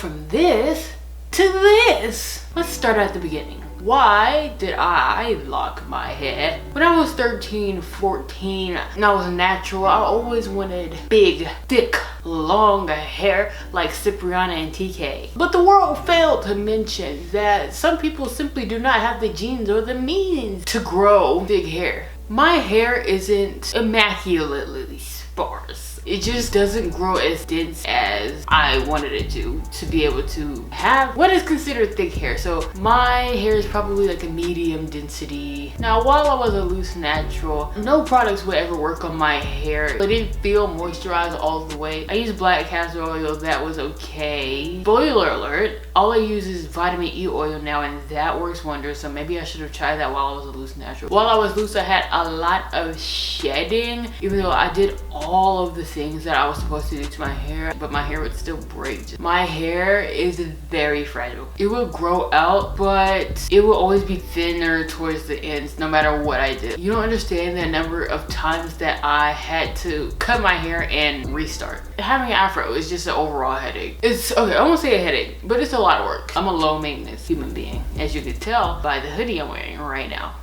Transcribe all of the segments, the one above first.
from this to this. Let's start at the beginning. Why did I lock my hair? When I was 13, 14, and I was natural, I always wanted big, thick, long hair like Cipriana and TK. But the world failed to mention that some people simply do not have the genes or the means to grow big hair. My hair isn't immaculately sparse. It just doesn't grow as dense as I wanted it to be able to have what is considered thick hair. So my hair is probably like a medium density. Now, while I was a loose natural, no products would ever work on my hair. It didn't feel moisturized all the way. I used black castor oil, that was okay. Spoiler alert, all I use is vitamin E oil now, and that works wonders. So maybe I should have tried that while I was a loose natural. While I was loose, I had a lot of shedding, even though I did all of the things that I was supposed to do to my hair, but my hair would still break. My hair is very fragile. It will grow out, but it will always be thinner towards the ends no matter what I did. You don't understand the number of times that I had to cut my hair and restart. Having an afro is just an overall headache. It's okay, I won't say a headache, but it's a lot of work. I'm a low maintenance human being, as you can tell by the hoodie I'm wearing right now.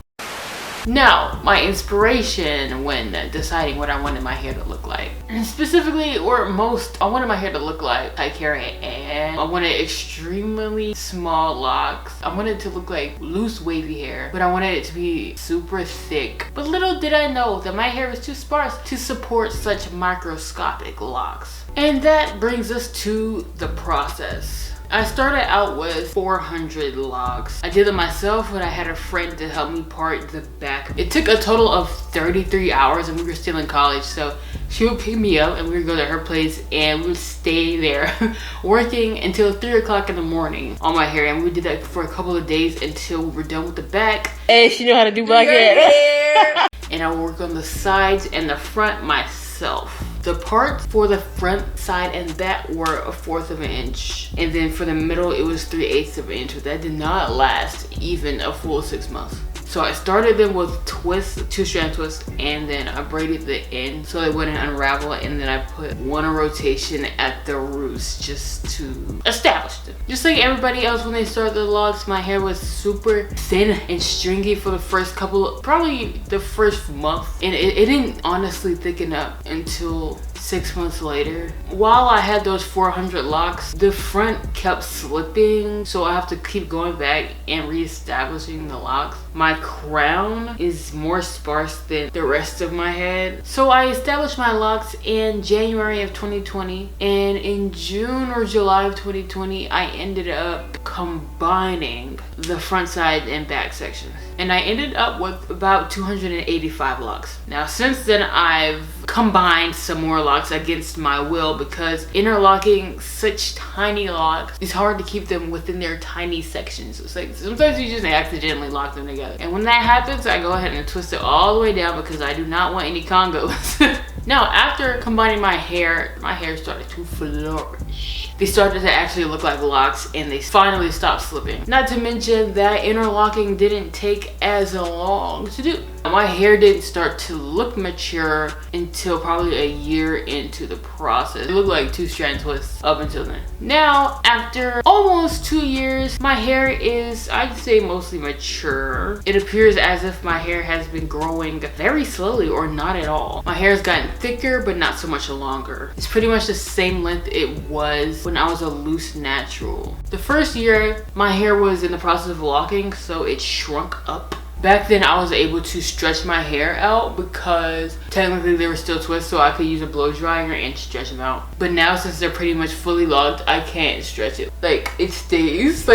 Now, my inspiration when deciding what I wanted my hair to look like. Specifically, or most, I wanted my hair to look like tight hair, and I wanted extremely small locks. I wanted it to look like loose wavy hair, but I wanted it to be super thick. But little did I know that my hair was too sparse to support such microscopic locks. And that brings us to the process. I started out with 400 locks. I did it myself, but I had a friend to help me part the back. It took a total of 33 hours, and we were still in college, so she would pick me up and we would go to her place and we would stay there working until 3 o'clock in the morning on my hair, and we did that for a couple of days until we were done with the back. And she knew how to do black hair. And I would work on the sides and the front myself. The parts for the front, side, and back were 1/4 of an inch. And then for the middle, it was 3/8 of an inch. But that did not last even a full 6 months. So I started them with twists, 2-strand twists, and then I braided the end so it wouldn't unravel, and then I put one rotation at the roots just to establish them. Just like everybody else when they started the locks, my hair was super thin and stringy for the first couple, probably the first month, and it didn't honestly thicken up until 6 months later. While I had those 400 locks, the front kept slipping, so I have to keep going back and reestablishing the locks. My crown is more sparse than the rest of my head. So I established my locks in January of 2020, and in June or July of 2020, I ended up combining the front, side, and back sections. And I ended up with about 285 locks. Now, since then, I've combined some more locks against my will, because interlocking such tiny locks, it's hard to keep them within their tiny sections. It's like sometimes you just accidentally lock them together. And when that happens, I go ahead and twist it all the way down because I do not want any congos. Now, after combining my hair started to flourish. They started to actually look like locks, and they finally stopped slipping. Not to mention that interlocking didn't take as long to do. My hair didn't start to look mature until probably a year into the process. It looked like 2-strand twists up until then. Now, after almost 2 years, my hair is, I'd say, mostly mature. It appears as if my hair has been growing very slowly or not at all. My hair has gotten thicker, but not so much longer. It's pretty much the same length it was when I was a loose natural. The first year, my hair was in the process of locking, so it shrunk up. Back then, I was able to stretch my hair out because technically they were still twists, so I could use a blow dryer and stretch them out. But now, since they're pretty much fully locked, I can't stretch it. Like, it stays.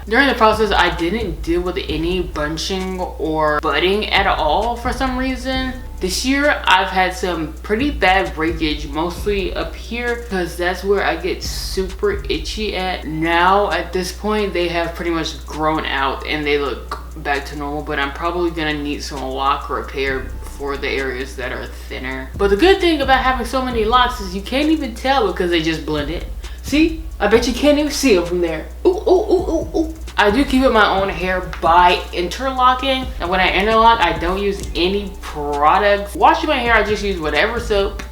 During the process, I didn't deal with any bunching or budding at all for some reason. This year, I've had some pretty bad breakage, mostly up here, because that's where I get super itchy at. Now, at this point, they have pretty much grown out and they look back to normal, but I'm probably gonna need some lock repair for the areas that are thinner. But the good thing about having so many locks is you can't even tell because they just blend in. See? I bet you can't even see them from there. Ooh, ooh, ooh, ooh, ooh. I do keep it my own hair by interlocking, and when I interlock, I don't use any products. Washing my hair, I just use whatever soap.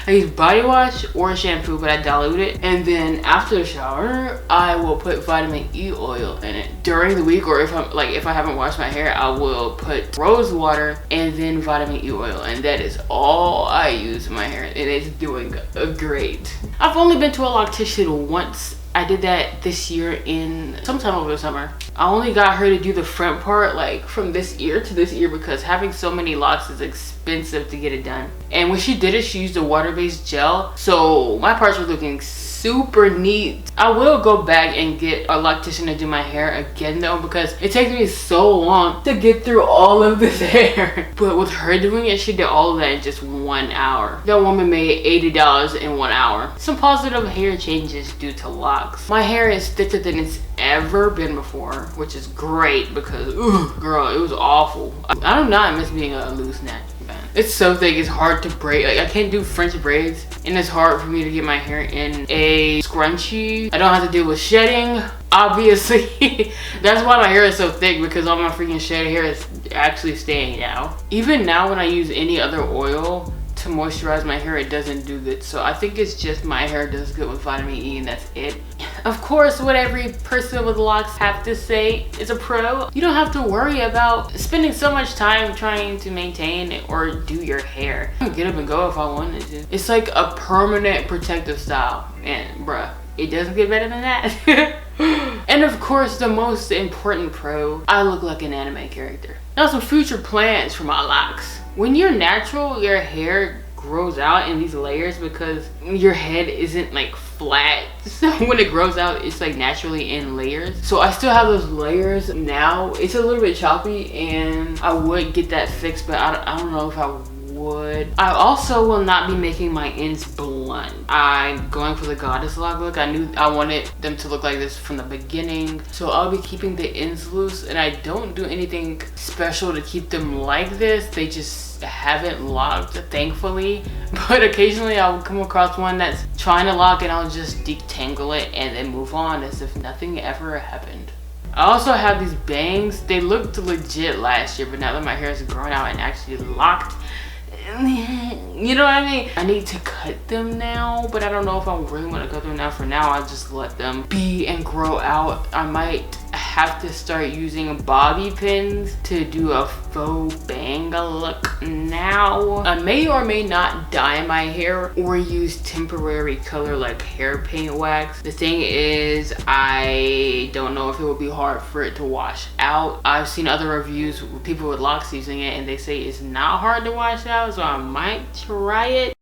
I use body wash or shampoo, but I dilute it. And then after the shower, I will put vitamin E oil in it. During the week, or if I haven't washed my hair, I will put rose water and then vitamin E oil. And that is all I use in my hair. And it's doing great. I've only been to a loctician once. I did that this year in sometime over the summer. I only got her to do the front part, like from this ear to this ear, because having so many locks is expensive to get it done. And when she did it, she used a water-based gel, so my parts were looking super neat. I will go back and get a loctician to do my hair again though, because it takes me so long to get through all of this hair. But with her doing it, she did all of that in just 1 hour. That woman made $80 in 1 hour. Some positive hair changes due to locks. My hair is thicker than it's ever been before, which is great because, ooh, girl, it was awful. I do not miss being a loose snatch. It's so thick, it's hard to braid. Like, I can't do French braids, and it's hard for me to get my hair in a scrunchie. I don't have to deal with shedding, obviously. That's why my hair is so thick, because all my freaking shed hair is actually staying now. Even now when I use any other oil to moisturize my hair, it doesn't do good. So I think it's just my hair does good with vitamin E, and that's it. Of course, what every person with locks have to say is a pro. You don't have to worry about spending so much time trying to maintain or do your hair. I can get up and go if I wanted to. It's like a permanent protective style, and bruh, it doesn't get better than that. And of course, the most important pro, I look like an anime character. Now, some future plans for my locks. When you're natural, your hair grows out in these layers because your head isn't like flat. So when it grows out, it's like naturally in layers. So I still have those layers now. It's a little bit choppy, and I would get that fixed, but I don't know if I would. I also will not be making my ends blunt. I'm going for the goddess lock look. I knew I wanted them to look like this from the beginning, so I'll be keeping the ends loose, and I don't do anything special to keep them like this. They just haven't locked, thankfully, but occasionally I'll come across one that's trying to lock, and I'll just detangle it and then move on as if nothing ever happened. I also have these bangs. They looked legit last year, but now that my hair is grown out and actually locked, you know what I mean? I need to cut them now, but I don't know if I really want to cut them now. For now, I'll just let them be and grow out. I might have to start using bobby pins to do a faux bang look now. I may or may not dye my hair or use temporary color like hair paint wax. The thing is, I don't know if it would be hard for it to wash out. I've seen other reviews with people with locks using it, and they say it's not hard to wash out, so I might try it.